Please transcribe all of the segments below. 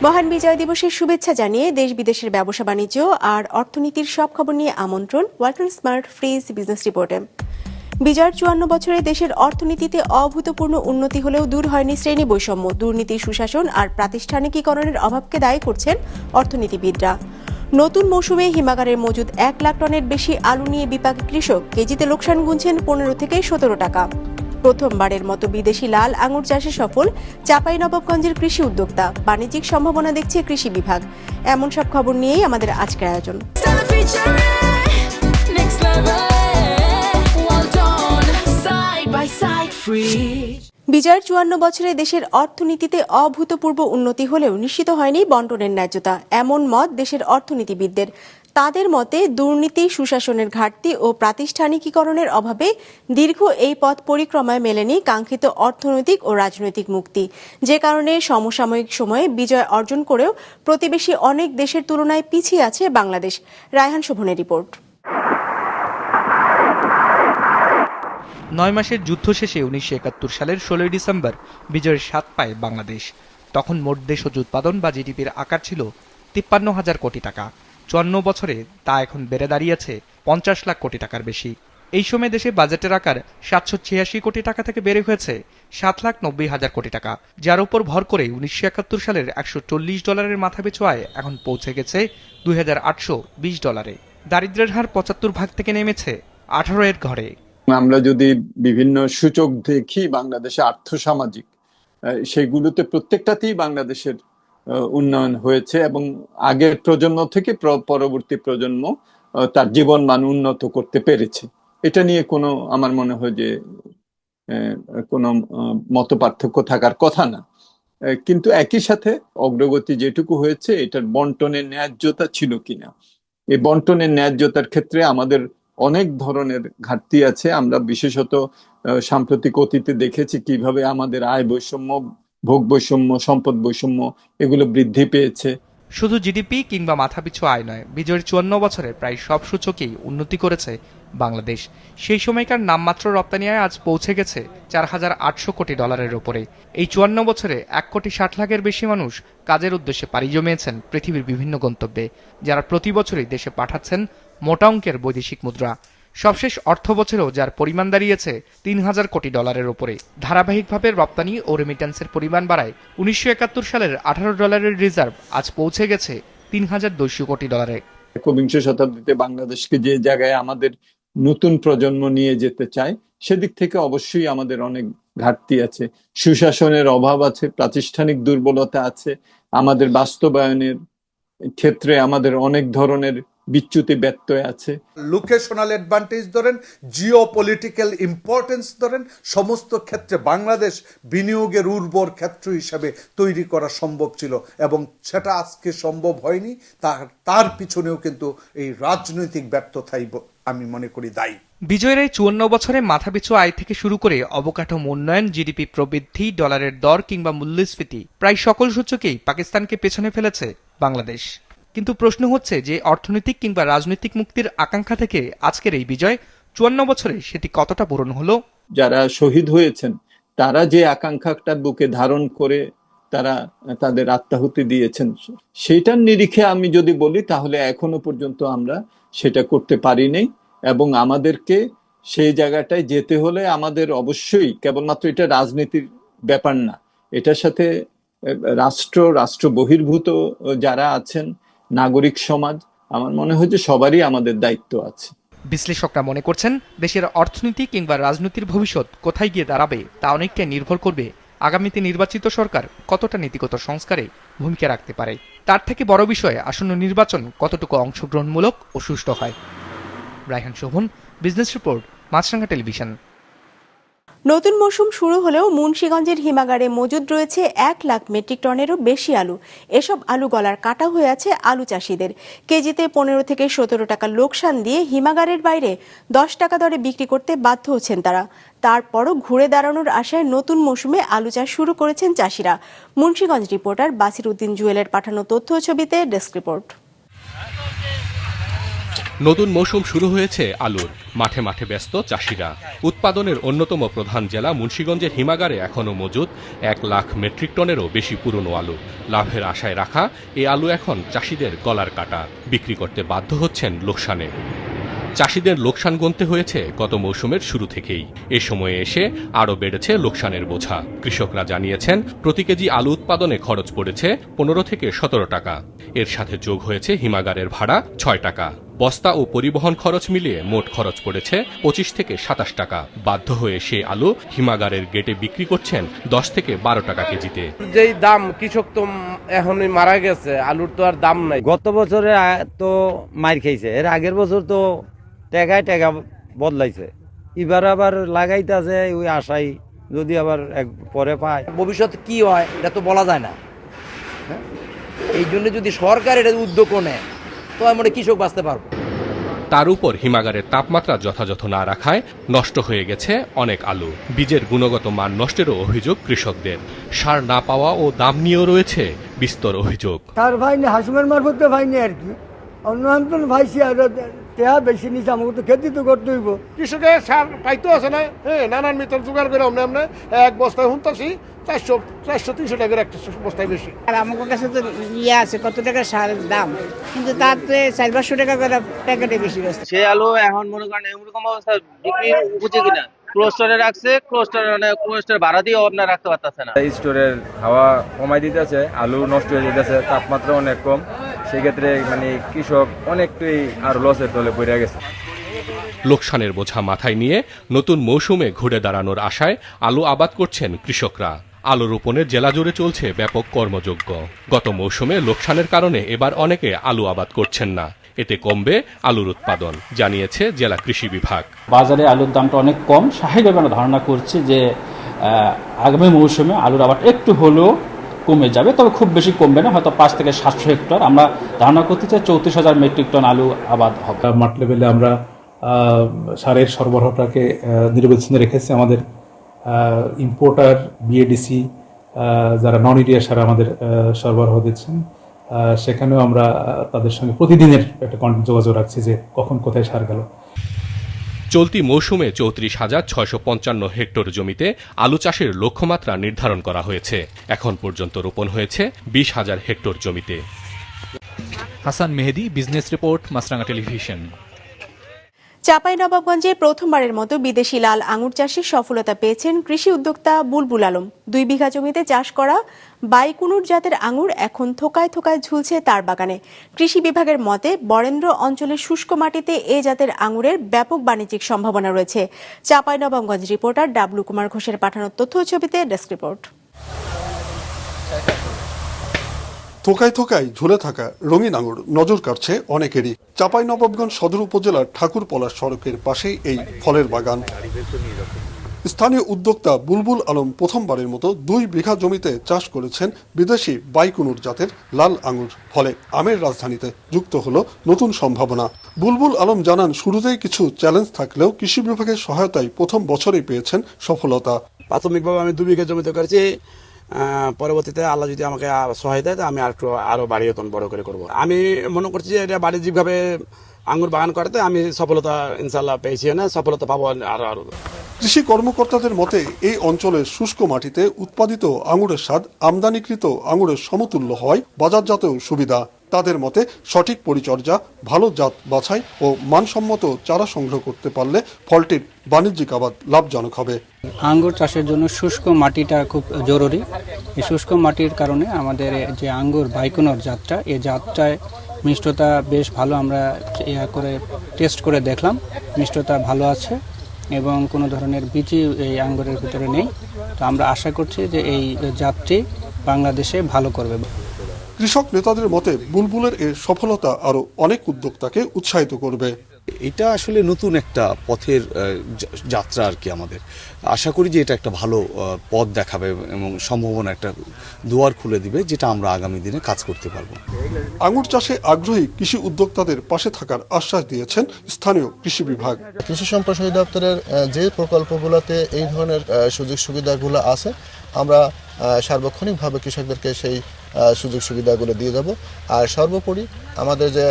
মহান বিজয় দিবসের শুভেচ্ছা জানিয়ে দেশ বিদেশের ব্যবসা বাণিজ্য আর অর্থনীতির সব খবর নিয়ে আমন্ত্রণ ওয়ালটন স্মার্ট ফ্রিজ বিজনেস রিপোর্টে। বিজয়ের 54 বছরে দেশের অর্থনীতিতে অভূতপূর্ণ উন্নতি হলেও দূর হয়নি শ্রেণী বৈষম্য, দুর্নীতি, সুশাসন আর প্রাতিষ্ঠানিকীকরণের অভাবকে দায়ী করছেন অর্থনীতিবিদরা। নতুন মৌসুমে হিমাগারের মজুদ 1 লাখ টনের বেশি আলু নিয়ে বিপাকে কৃষক, কেজিতে লোকসান গুনছেন 15 থেকে 17 টাকা। প্রথমবারের মতো বিদেশি লাল আঙুর চাষে সফল চাঁপাইনবাবগঞ্জের কৃষি উদ্যোক্তা, বাণিজ্যিক সম্ভাবনা দেখছে কৃষি বিভাগ। এমন সব খবর নিয়েই আমাদের আজকের আয়োজন। বিজয়ের 54 বছরে দেশের অর্থনীতিতে অভূতপূর্ব উন্নতি হলেও নিশ্চিত হয়নি বন্টনের ন্যায্যতা, এমন মত দেশের অর্থনীতিবিদদের। তাদের মতে দুর্নীতি, সুশাসনের ঘাটতি ও প্রাতিষ্ঠানিকীকরণের অভাবে দীর্ঘ এই পথ পরিক্রমায় মেলেনি কাঙ্ক্ষিত অর্থনৈতিক ও রাজনৈতিক মুক্তি, যে কারণে সমসাময়িক সময়ে বিজয় অর্জন করেও প্রতিবেশী অনেক দেশের তুলনায় পিছিয়ে আছে বাংলাদেশ। রায়হান শোভনের রিপোর্ট। 9 মাসের যুদ্ধ শেষে 1971 সালের 16 ডিসেম্বর বিজয়ের স্বাদ পায় বাংলাদেশ। তখন মোট দেশজ উৎপাদন বা জিডিপির আকার ছিল 53,000 কোটি টাকা। 54 বছরে তা এখন বেড়ে দাঁড়িয়েছে 50 লাখ কোটি টাকার বেশি। এই সময় দেশে বাজেটের আকার 786 কোটি টাকা থেকে বেড়ে হয়েছে 7,90,000 কোটি টাকা, যার উপর ভর করে 1971 সালের $140 মাথাপিছু আয় এখন পৌঁছে গেছে $2,820। দারিদ্র্যের হার 75% থেকে নেমেছে 18 ঘরে। আমরা যদি বিভিন্ন সূচক দেখি বাংলাদেশে আর্থসামাজিক, সেগুলোতে প্রত্যেকটাতেই বাংলাদেশের উন্নয়ন হয়েছে এবং আগের প্রজন্ম থেকে পরবর্তী প্রজন্ম তার জীবন মান উন্নত করতে পেরেছে। এটা নিয়ে কোনো, আমার মনে হয় যে কোনো মত পার্থক্য থাকার কথা না। কিন্তু একই সাথে অগ্রগতি যেটুকু হয়েছে এটার বন্টনের ন্যায্যতা ছিল কিনা, এই বন্টনের ন্যায্যতার ক্ষেত্রে আমাদের অনেক ধরনের ঘাটতি আছে। আমরা বিশেষত সাম্প্রতিক অতীতে দেখেছি কিভাবে আমাদের আয় বৈষম্য, ভোগ বৈষম্য, সম্পদ বৈষম্য এগুলো বৃদ্ধি পেয়েছে। শুধু জিডিপি কিংবা মাথাপিছু আয় নয়, বিজয়ের 54 বছরে প্রায় সব সূচকেই উন্নতি করেছে বাংলাদেশ। সেই সময়কার নামমাত্র রপ্তানি আয় আজ পৌঁছে গেছে $4,800 কোটি উপরে। এই 54 বছরে 1,60,00,000-এর বেশি মানুষ কাজের উদ্দেশ্যে পাড়ি জমিয়েছেন পৃথিবীর বিভিন্ন গন্তব্যে, যারা প্রতি বছরই দেশে পাঠাচ্ছেন মোটা অঙ্কের বৈদেশিক মুদ্রা। সবশেষ অর্থ বছরেও যার পরিমাণ দাঁড়িয়েছে $3,000 কোটি উপরে। ধারাবাহিকভাবে রপ্তানি ও রেমিট্যান্সের পরিমাণ বাড়ায় 1971 সালের $18 রিজার্ভ আজ পৌঁছে গেছে $3,200 কোটি। একবিংশ শতাব্দীতে বাংলাদেশকে যে জায়গায় আমাদের নতুন প্রজন্ম নিয়ে যেতে চায়, সেদিক থেকে অবশ্যই আমাদের অনেক ঘাটতি আছে। সুশাসনের অভাব আছে, প্রাতিষ্ঠানিক দুর্বলতা আছে, আমাদের বাস্তবায়নের ক্ষেত্রে আমাদের অনেক ধরনের বিচ্যুতি ব্যত্যয় আছে। লোকেশনাল অ্যাডভান্টেজ ধরেন, জিও পলিটিক্যাল ইম্পর্টেন্স ধরেন, সমস্ত ক্ষেত্রে বাংলাদেশ বিনিয়োগের উর্বর ক্ষেত্র হিসাবে তৈরি করা সম্ভব ছিল এবং সেটা আজকে সম্ভব হয়নি। তার পিছনেও কিন্তু এই রাজনৈতিক ব্যর্থতাই আমি মনে করি দায়ী। বিজয়ের এই 54 বছরে মাথাপিছু আয় থেকে শুরু করে অবকাঠামো উন্নয়ন, জিডিপি প্রবৃদ্ধি, ডলারের দর কিংবা মূল্যস্ফীতি, প্রায় সকল সূচকেই পাকিস্তানকে পেছনে ফেলেছে বাংলাদেশ। কিন্তু প্রশ্ন হচ্ছে যে অর্থনৈতিক কিংবা রাজনৈতিক মুক্তির আকাঙ্ক্ষা থেকে আজকের এই বিজয় 54 বছরে সেটি কতটা পূরণ হলো? যারা শহীদ হয়েছেন তারা যে আকাঙ্ক্ষাটা বুকে ধারণ করে তারা তাদের আত্মাহুতি দিয়েছেন, সেটার নিরিখে আমি যদি বলি তাহলে এখনো পর্যন্ত আমরা সেটা করতে পারিনি। এবং আমাদেরকে সেই জায়গাটায় যেতে হলে আমাদের অবশ্যই, কেবলমাত্র এটা রাজনীতির ব্যাপার না, এটার সাথে রাষ্ট্র বহির্ভূত যারা আছেন, নাগরিক সমাজ, আমার মনে হয় যে সবারই আমাদের দায়িত্ব আছে। বিশ্লেষকরা মনে করছেন দেশের অর্থনীতি কিংবা রাজনীতির ভবিষ্যৎ কোথায় গিয়ে দাঁড়াবে তা অনেকটাই নির্ভর করবে আগামীতে নির্বাচিত সরকার কতটা নীতিগত সংস্কারে ভূমিকা রাখতে পারে। তার থেকে বড় বিষয় আসন্ন নির্বাচন কতটুকু অংশগ্রহণমূলক ও সুষ্ঠু হয়। রায়হান শোভন, বিজনেস রিপোর্ট, মাছরাঙা টেলিভিশন। নতুন মৌসুম শুরু হলেও মুন্সিগঞ্জের হিমাগারে মজুদ রয়েছে 1 লাখ মেট্রিক টনেরও বেশি আলু। এসব আলু গলার কাটা হয়ে আছে আলু চাষিদের। কেজিতে 15 থেকে 17 টাকা লোকসান দিয়ে হিমাগারের বাইরে 10 টাকা দরে বিক্রি করতে বাধ্য হচ্ছেন তারা। তারপরও ঘুরে দাঁড়ানোর আশায় নতুন মৌসুমে আলু চাষ শুরু করেছেন চাষিরা। মুন্সিগঞ্জ রিপোর্টার বাসির উদ্দিন জুয়েলের পাঠানো তথ্য ছবিতে ডেস্ক রিপোর্ট। নতুন মৌসুম শুরু হয়েছে আলুর। মাঠে মাঠে ব্যস্ত চাষিরা। উৎপাদনের অন্যতম প্রধান জেলা মুন্সিগঞ্জের হিমাগারে এখনও মজুদ 1 লাখ মেট্রিক টনেরও বেশি পুরনো আলু। লাভের আশায় রাখা এই আলু এখন চাষিদের গলার কাটা, বিক্রি করতে বাধ্য হচ্ছেন লোকসানে। চাষিদের লোকসান গুনতে হয়েছে গত মৌসুমের শুরু থেকেই। এ সময়ে এসে আরও বেড়েছে লোকসানের বোঝা। কৃষকরা জানিয়েছেন প্রতি কেজি আলু উৎপাদনে খরচ পড়েছে 15 থেকে 17 টাকা। এর সাথে যোগ হয়েছে হিমাগারের ভাড়া 6 টাকা। বস্তা ও পরিবহন খরচ মিলিয়ে মোট খরচ পড়েছে 25 থেকে 27 টাকা। বাধ্য হয়ে সে আলু হিমাগারের গেটে বিক্রি করছেন 10 থেকে 12 টাকা কেজিতে। যেই দাম কৃষক তো এখনই মারা গেছে, আলুর তো আর দাম নাই। গত বছরে তো মার খাইছে, এর আগের বছর তো টাকা বদলাইছে, এবার আবার লাগাইতেছে ওই আশাই যদি আবার পরে পায়। ভবিষ্যতে কি হয় এটা তো বলা যায় না। এই জন্য যদি সরকার এটা উদ্যোগ নেয় তো আমরা কৃষক বাঁচতে পারবো। তার উপর হিমাগারের তাপমাত্রা যথাযথ না রাখায় নষ্ট হয়ে গেছে অনেক আলু। বীজের গুণগত মান নষ্টেরও অভিযোগ কৃষকদের। সার না পাওয়া ও দাম নিয়েও রয়েছে বিস্তর অভিযোগ। তার ভাইনি হাসুমের মারফত ভাইনি আর কি, অন্য অঞ্চল ভাইছি আর বেশি নিচে আমাকে তো খেতে তো করতে হইব। কৃষকের সার পাইতে আছে না, নানান মিটার জোগাড় করে আমরা এক বস্তায় হুনতাছি 400-300 টাকার একটা বস্তায় বেশি। আর আমার কাছে তো ইয়ে আছে কত টাকা সারের দাম, কিন্তু তাতে 400-500 টাকা করে প্যাকেটে বেশি আছে। সে আলু এখন মনে করেন এরকম অবস্থা বিক্রি উপযোগী না। ক্লোস্টারে রাখছে, ক্লোস্টার ভাড়া দিয়েও আপনার রাখতে পারতেছে না। স্টোরের হাওয়া কমাই দিতেছে, আলু নষ্ট হয়ে যেতেছে, তাপমাত্রা অনেক কম। সেক্ষেত্রে মানে কৃষক অনেকটাই আর লসের তলে পড়ে গেছে। লোকসানের বোঝা মাথায় নিয়ে নতুন মৌসুমে ঘুরে দাঁড়ানোর আশায় আলু আবাদ করছেন কৃষকরা। আলু রোপণের জেলা জুড়ে চলছে ব্যাপক কর্মযজ্ঞ। গত মৌসুমে লোকসানের কারণে এবার অনেকে আলু আবাদ করছেন না। এতে কমবে আলুর উৎপাদন, জানিয়েছে জেলা কৃষি বিভাগ। বাজারে আলুর দামটা অনেক কম, স্বাভাবিকভাবে আমরা ধারণা করছি যে আগামী মৌসুমে আলুর আবাদ একটু হলেও কমে যাবে, তবে খুব বেশি কমবে না, হয়তো 5 থেকে 700 হেক্টর। আমরা ধারণা করতে চাই 34,000 মেট্রিক টন আলু আবাদ হবে। মাঠ লেভেলে আমরা সারের সরবরাহটাকে নিরবচ্ছিন্ন রেখেছি। আমাদের ইম্পোর্টার বিএডিসি যারা নন ইউরিয়া সার আমাদের সরবরাহ দিচ্ছেন, সেখানেও আমরা তাদের সঙ্গে প্রতিদিনের একটা যোগাযোগ রাখছি যে কখন কোথায় সার গেল। চলতি মৌসুমে 34,655 হেক্টর জমিতে আলু চাষের লক্ষ্যমাত্রা নির্ধারণ করা হয়েছে। এখন পর্যন্ত রোপণ হয়েছে 20,000 হেক্টর জমিতে। হাসান মেহেদি, বিজনেস রিপোর্ট, মাছরাঙা টেলিভিশন। চাঁপাইনবাবগঞ্জে প্রথমবারের মতো বিদেশি লাল আঙুর চাষে সফলতা পেয়েছেন কৃষি উদ্যোক্তা বুলবুল আলম। 2 বিঘা জমিতে চাষ করা বাইকুনুর জাতের আঙুর এখন থোকায় থোকায় ঝুলছে তার বাগানে। কৃষি বিভাগের মতে বরেন্দ্র অঞ্চলের শুষ্ক মাটিতে এ জাতের আঙুরের ব্যাপক বাণিজ্যিক সম্ভাবনা রয়েছে। চাঁপাইনবাবগঞ্জ রিপোর্টার ডাবলু কুমার ঘোষের পাঠানো তথ্য ছবিতে ডেস্ক রিপোর্ট। থোকায় থোকায় ঝুলে থাকা রঙিন আঙুর নজর কাটছে অনেকেরই। চাঁপাইনবাবগঞ্জ সদর উপজেলার ঠাকুরপলা সড়কের পাশেই এই ফলের বাগান। স্থানীয় উদ্যোক্তা বুলবুল আলম প্রথমবারের মতো 2 বিঘা জমিতে চাষ করেছেন বিদেশি বাইকুনুর জাতের লাল আঙুর। ফলে আমের রাজধানীতে যুক্ত হলো নতুন সম্ভাবনা। বুলবুল আলম জানান, শুরুতেই কিছু চ্যালেঞ্জ থাকলেও কৃষি বিভাগের সহায়তায় প্রথম বছরেই পেয়েছেন সফলতা। প্রাথমিকভাবে আমি 2 বিঘা জমিতে করেছি, পরবর্তীতে আল্লাহ যদি আমাকে সহায়তা দেয় আমি আরো বাড়িয়ে বড় করে করব। আমি মনে করছি যে এটা বাণিজ্যিকভাবে আঙ্গুর বাগান করতে আমি সফলতা ইনশাল্লাহ পেয়েছি, না সফলতা পাবো আরো। কৃষি কর্মকর্তাদের মতে এই অঞ্চলের শুষ্ক মাটিতে উৎপাদিত আঙুরের স্বাদ আমদানিকৃত আঙুরের সমতুল্য হয়, বাজারজাতেও সুবিধা। তাদের মতে সঠিক পরিচর্যা, ভালো জাত বাছাই ও মানসম্মত চারা সংগ্রহ করতে পারলে ফলটির বাণিজ্যিক আবাদ লাভজনক হবে। আঙ্গুর চাষের জন্য শুষ্ক মাটিটা খুব জরুরি। এই শুষ্ক মাটির কারণে আমাদের যে আঙ্গুর বাইকুনুর জাতটা, এই জাতটায় মিষ্টতা বেশ ভালো। আমরা টেস্ট করে দেখলাম, মিষ্টতা ভালো আছে এবং কোনো ধরনের বীজই এই আঙ্গুরের ভিতরে নেই। তো আমরা আশা করছি যে এই জাতটি বাংলাদেশে ভালো করবে। কৃষক নেতাদের মতে বুলবুলের এর সফলতা আরো অনেক উদ্যোক্তাকে উৎসাহিত করবে। এটা আসলে নতুন একটা পথের যাত্রা আর কি। আমাদের আশা করি যে এটা একটা ভালো পথ দেখাবে এবং সম্ভাবনা একটা দুয়ার খুলে দিবে, যেটা আমরা আগামী দিনে কাজ করতে পারবো। আঙুর চাষে আগ্রহী কৃষি উদ্যোক্তাদের পাশে থাকার আশ্বাস দিয়েছেন স্থানীয় কৃষি বিভাগ। কৃষি সম্প্রসারণ দপ্তরের যে প্রকল্পগুলোতে এই ধরনের সুযোগ সুবিধাগুলো আছে, আমরা সার্বক্ষণিকভাবে কৃষকদেরকে সেই সুযোগ সুবিধাগুলো দিয়ে যাব। আর সর্বোপরি আমাদের যে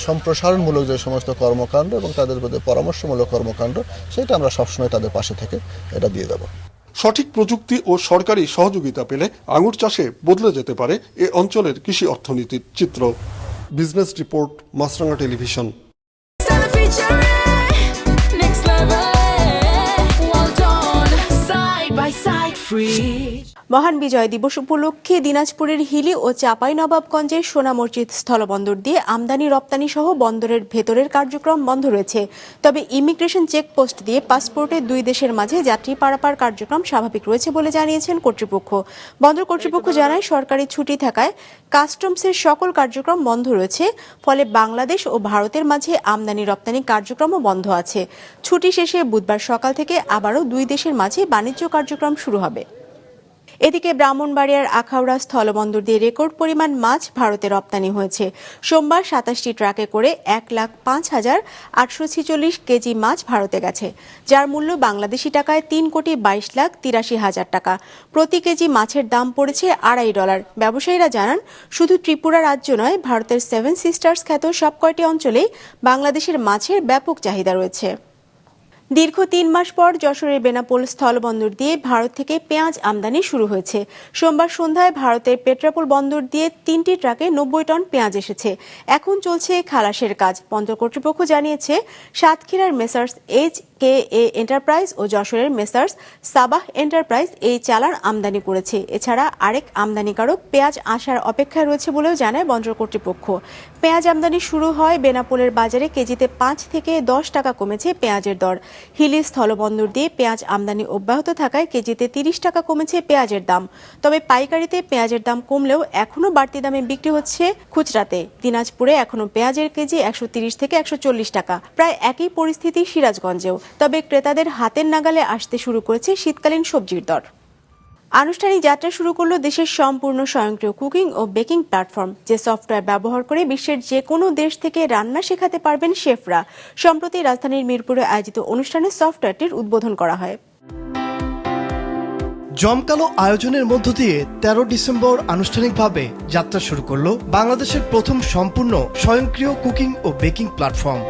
সম্প্রসারণমূলক যে সমস্ত কর্মকাণ্ড এবং তাদের মধ্যে পরামর্শমূলক কর্মকাণ্ড, সেটা আমরা সবসময় তাদের পাশে থেকে এটা দিয়ে দেব। সঠিক প্রযুক্তি ও সরকারি সহযোগিতা পেলে আঙুর চাষে বদলে যেতে পারে এ অঞ্চলের কৃষি অর্থনীতির চিত্র। বিজনেস রিপোর্ট, মাছরাঙা টেলিভিশন। মহান বিজয় দিবস উপলক্ষে দিনাজপুরের হিলি ও চাঁপাইনবাবগঞ্জের সোনা মসজিদ স্থলবন্দর দিয়ে আমদানি রপ্তানি সহ বন্দরের ভেতরের কার্যক্রম বন্ধ রয়েছে। তবে ইমিগ্রেশন চেকপোস্ট দিয়ে পাসপোর্টে দুই দেশের মাঝে যাত্রী পারাপার কার্যক্রম স্বাভাবিক রয়েছে বলে জানিয়েছেন কর্তৃপক্ষ। বন্দর কর্তৃপক্ষ জানায় সরকারি ছুটি থাকায় কাস্টমসের সকল কার্যক্রম বন্ধ রয়েছে, ফলে বাংলাদেশ ও ভারতের মাঝে আমদানি রপ্তানি কার্যক্রমও বন্ধ আছে। ছুটি শেষে বুধবার সকাল থেকে আবারও দুই দেশের মাঝে বাণিজ্য কার্যক্রম শুরু হবে। এদিকে ব্রাহ্মণবাড়িয়ার আখাউড়া স্থলবন্দর দিয়ে রেকর্ড পরিমাণ মাছ ভারতে রপ্তানি হয়েছে। সোমবার 27টি ট্রাকে করে 1,05,846 কেজি মাছ ভারতে গেছে, যার মূল্য বাংলাদেশি টাকায় 3,22,83,000 টাকা। প্রতি কেজি মাছের দাম পড়েছে $2.5। ব্যবসায়ীরা জানান, শুধু ত্রিপুরা রাজ্য নয়, ভারতের 7 সিস্টার্স খ্যাত সব কয়টি অঞ্চলেই বাংলাদেশের মাছের ব্যাপক চাহিদা রয়েছে। দীর্ঘ 3 মাস পর যশোরের বেনাপোল স্থলবন্দর দিয়ে ভারত থেকে পেঁয়াজ আমদানি শুরু হয়েছে। সোমবার সন্ধ্যায় ভারতের পেট্রাপোল বন্দর দিয়ে 3টি ট্রাকে 90 টন পেঁয়াজ এসেছে। এখন চলছে খালাসের কাজ। বন্দর কর্তৃপক্ষ জানিয়েছে, সাতক্ষীরার মেসার্স HKA এন্টারপ্রাইজ ও যশোরের মেসার্স সাবাহ এন্টারপ্রাইজ এই চালান আমদানি করেছে। এছাড়া আরেক আমদানিকারক পেঁয়াজ আসার অপেক্ষায় রয়েছে বলেও জানায় বন্দর কর্তৃপক্ষ। পেঁয়াজ আমদানি শুরু হয় বেনাপোলের বাজারে কেজিতে 5 থেকে 10 টাকা কমেছে পেঁয়াজের দর। হিলি স্থলবন্দর দিয়ে পেঁয়াজ আমদানি অব্যাহত থাকায় কেজিতে 30 টাকা কমেছে পেঁয়াজের দাম। তবে পাইকারিতে পেঁয়াজের দাম কমলেও এখনও বাড়তি দামে বিক্রি হচ্ছে খুচরাতে। দিনাজপুরে এখনও পেঁয়াজের কেজি 130 থেকে 140 টাকা। প্রায় একই পরিস্থিতি সিরাজগঞ্জেও। তবে ক্রেতাদের হাতের নাগালে আসতে শুরু করেছে শীতকালীন সবজির দর। আনুষ্ঠানিক যাত্রা শুরু করলো দেশের সম্পূর্ণ স্বয়ংক্রিয় কুকিং ও বেকিং প্ল্যাটফর্ম, যে সফটওয়্যার ব্যবহার করে বিশ্বের যে কোনো দেশ থেকে রান্না শেখাতে পারবেন শেফরা। সম্প্রতি রাজধানীর মিরপুরে আয়োজিত অনুষ্ঠানে সফটওয়্যারটির উদ্বোধন করা হয়। জমকালো আয়োজনের মধ্য দিয়ে 13 ডিসেম্বর আনুষ্ঠানিকভাবে যাত্রা শুরু করলো বাংলাদেশের প্রথম সম্পূর্ণ স্বয়ংক্রিয় কুকিং ও বেকিং প্ল্যাটফর্ম।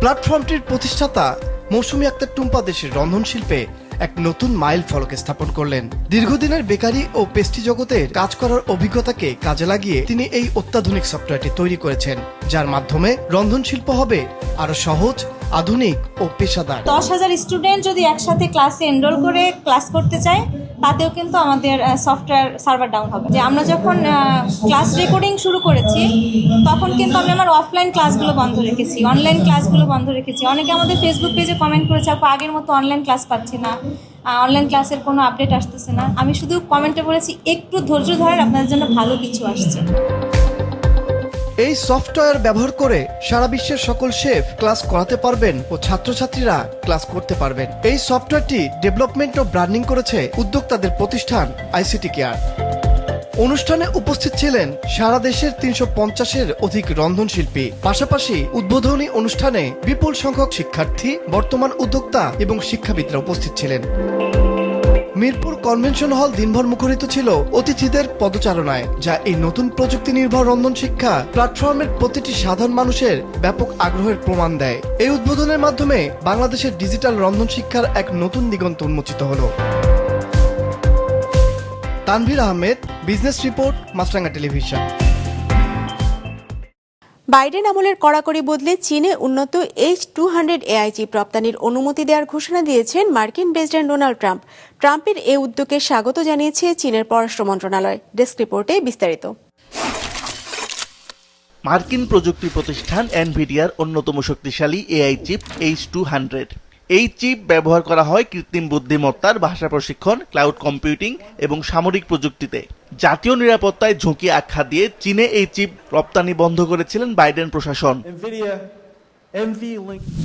প্ল্যাটফর্মটির প্রতিষ্ঠাতা মৌসুমী আক্তার টুম্পা দেশের রন্ধনশিল্পে এক নতুন মাইল ফলক স্থাপন করলেন। দীর্ঘদিনের বেকারি ও পেস্ট্রি জগতে কাজ করার অভিজ্ঞতাকে কাজে লাগিয়ে তিনি এই অত্যাধুনিক সফটওয়্যারটি তৈরি করেছেন, যার মাধ্যমে রন্ধনশিল্প হবে আরো সহজ, আধুনিক ও পেশাদার। 10,000 স্টুডেন্ট যদি একসাথে ক্লাসে এনরোল করে ক্লাস করতে চায়, তাতেও কিন্তু আমাদের সফটওয়্যার সার্ভার ডাউন হবে। যে আমরা যখন ক্লাস রেকর্ডিং শুরু করেছি, তখন কিন্তু আমি আমার অফলাইন ক্লাসগুলো বন্ধ রেখেছি, অনলাইন ক্লাসগুলো বন্ধ রেখেছি। অনেকে আমাদের ফেসবুক পেজে কমেন্ট করেছে, আপু আগের মতো অনলাইন ক্লাস পাচ্ছি না, অনলাইন ক্লাসের কোনো আপডেট আসতেছে না। আমি শুধু কমেন্টে বলেছি, একটু ধৈর্য ধরেন, আপনাদের জন্য ভালো কিছু আসছে। এই সফটওয়্যার ব্যবহার করে সারা বিশ্বের সকল শেফ ক্লাস করাতে পারবেন ও ছাত্রছাত্রীরা ক্লাস করতে পারবেন। এই সফটওয়্যারটি ডেভেলপমেন্ট ও ব্র্যান্ডিং করেছে উদ্যোক্তাদের প্রতিষ্ঠান আইসিটি কেয়ার। অনুষ্ঠানে উপস্থিত ছিলেন সারা দেশের 350-এর অধিক রন্ধনশিল্পী। পাশাপাশি উদ্বোধনী অনুষ্ঠানে বিপুল সংখ্যক শিক্ষার্থী, বর্তমান উদ্যোক্তা এবং শিক্ষাবিদরা উপস্থিত ছিলেন। মিরপুর কনভেনশন হল দিনভর মুখরিত ছিল অতিথিদের পদচারণায়, যা এই নতুন প্রযুক্তি নির্ভর রন্ধন শিক্ষা প্ল্যাটফর্মের প্রতিটি সাধারণ মানুষের ব্যাপক আগ্রহের প্রমাণ দেয়। এই উদ্বোধনের মাধ্যমে বাংলাদেশের ডিজিটাল রন্ধন শিক্ষার এক নতুন দিগন্ত উন্মোচিত হল। তানভীর আহমেদ, বিজনেস রিপোর্ট, মাছরাঙা টেলিভিশন। বাইডেন আমলের কড়াকড়ি বদলে চীনে উন্নত H-200 AI চিপ রপ্তানির অনুমতি দেওয়ার ঘোষণা দিয়েছেন মার্কিন প্রেসিডেন্ট ডোনাল্ড ট্রাম্প। ট্রাম্পের এই উদ্যোগকে স্বাগত জানিয়েছে চীনের পররাষ্ট্র মন্ত্রণালয়। ডেস্ক রিপোর্টে বিস্তারিত। মার্কিন প্রযুক্তি প্রতিষ্ঠান এনভিডিয়ার অন্যতম শক্তিশালী AI চিপ H-200। এই চিপ ব্যবহার করা হয় কৃত্রিম বুদ্ধিমত্তার, ভাষা প্রশিক্ষণ, ক্লাউড কম্পিউটিং এবং সামরিক প্রযুক্তিতে। জাতীয় নিরাপত্তায় ঝুঁকি আখ্যা দিয়ে চীনে এই চিপ রপ্তানি বন্ধ করেছিলেন বাইডেন প্রশাসন।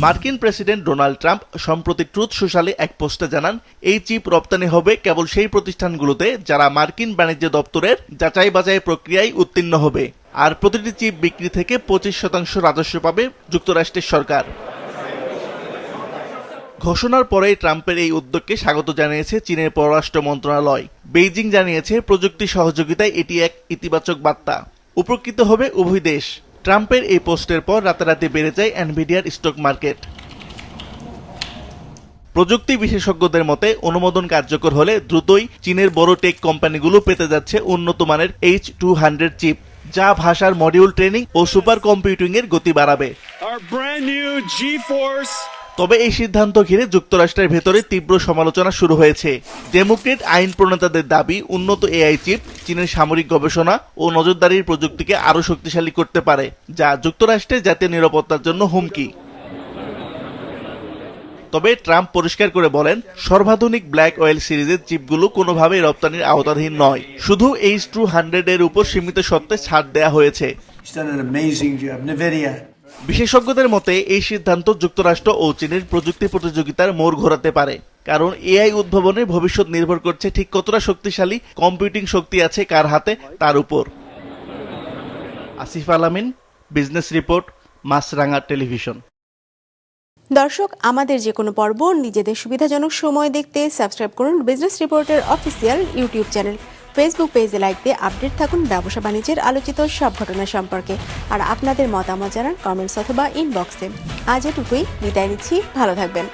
মার্কিন প্রেসিডেন্ট ডোনাল্ড ট্রাম্প সম্প্রতি ট্রুথ সোশ্যালে এক পোস্টে জানান, এই চিপ রপ্তানি হবে কেবল সেই প্রতিষ্ঠানগুলোতে যারা মার্কিন বাণিজ্য দপ্তরের যাচাই বাছাই প্রক্রিয়ায় উত্তীর্ণ হবে। আর প্রতিটি চিপ বিক্রি থেকে 25% রাজস্ব পাবে যুক্তরাষ্ট্রের সরকার। ঘোষণার পরেই ট্রাম্পের এই উদ্যোগকে স্বাগত জানিয়েছে চীনের পররাষ্ট্র মন্ত্রণালয়। বেইজিং জানিয়েছে প্রযুক্তি সহযোগিতায় এটি এক ইতিবাচক বার্তা, উপকৃত হবে উভয় দেশ। ট্রাম্পের এই পোস্টের পর রাতারাতি বেড়ে যায় এনভিডিয়ার স্টক মার্কেট। প্রযুক্তি বিশেষজ্ঞদের মতে অনুমোদন কার্যকর হলে দ্রুতই চীনের বড় টেক কোম্পানিগুলো পেতে যাচ্ছে উন্নত মানের H200 চিপ, যা ভাষার মডিউল ট্রেনিং ও সুপার কম্পিউটিং এর গতি বাড়াবে। তবে এই সিদ্ধান্ত ঘিরে যুক্তরাষ্ট্রের ভেতরে তীব্র সমালোচনা শুরু হয়েছে। ডেমোক্রেট আইন প্রণেতাদের দাবি উন্নত এআই চিপ চীনের সামরিক গবেষণা ও নজরদারির প্রযুক্তিকে আরও শক্তিশালী করতে পারে, যা যুক্তরাষ্ট্রের জাতীয় নিরাপত্তার জন্য হুমকি। তবে ট্রাম্প পরিষ্কার করে বলেন, সর্বাধুনিক ব্ল্যাক অয়েল সিরিজের চিপগুলো কোনোভাবেই রপ্তানির আওতাধীন নয়, শুধু H200 এর উপর সীমিত শর্তে ছাড় দেয়া হয়েছে। বিশেষজ্ঞদের মতে এই সিদ্ধান্ত যুক্তরাষ্ট্র ও চীনের প্রযুক্তি প্রতিযোগিতার মোড় ঘোরাতে পারে, কারণ এআই উদ্ভাবনের ভবিষ্যৎ নির্ভর করছে ঠিক কতটা শক্তিশালী কম্পিউটিং শক্তি আছে কার হাতে তার উপর। আসিফ আলামিন, বিজনেস রিপোর্ট, মাছরাঙা টেলিভিশন। দর্শক, আমাদের যে কোনো পর্ব নিজেদের সুবিধাজনক সময় দেখতে সাবস্ক্রাইব করুন বিজনেস রিপোর্টের অফিসিয়াল ইউটিউব চ্যানেল। ফেসবুক পেজে লাইক দিয়ে আপডেট থাকুন ব্যবসা বাণিজ্যের আলোচিত সব ঘটনা সম্পর্কে। আর আপনাদের মতামত জানান কমেন্টস অথবা ইনবক্সে। আজ এটুকুই, বিদায় নিচ্ছি, ভালো থাকবেন।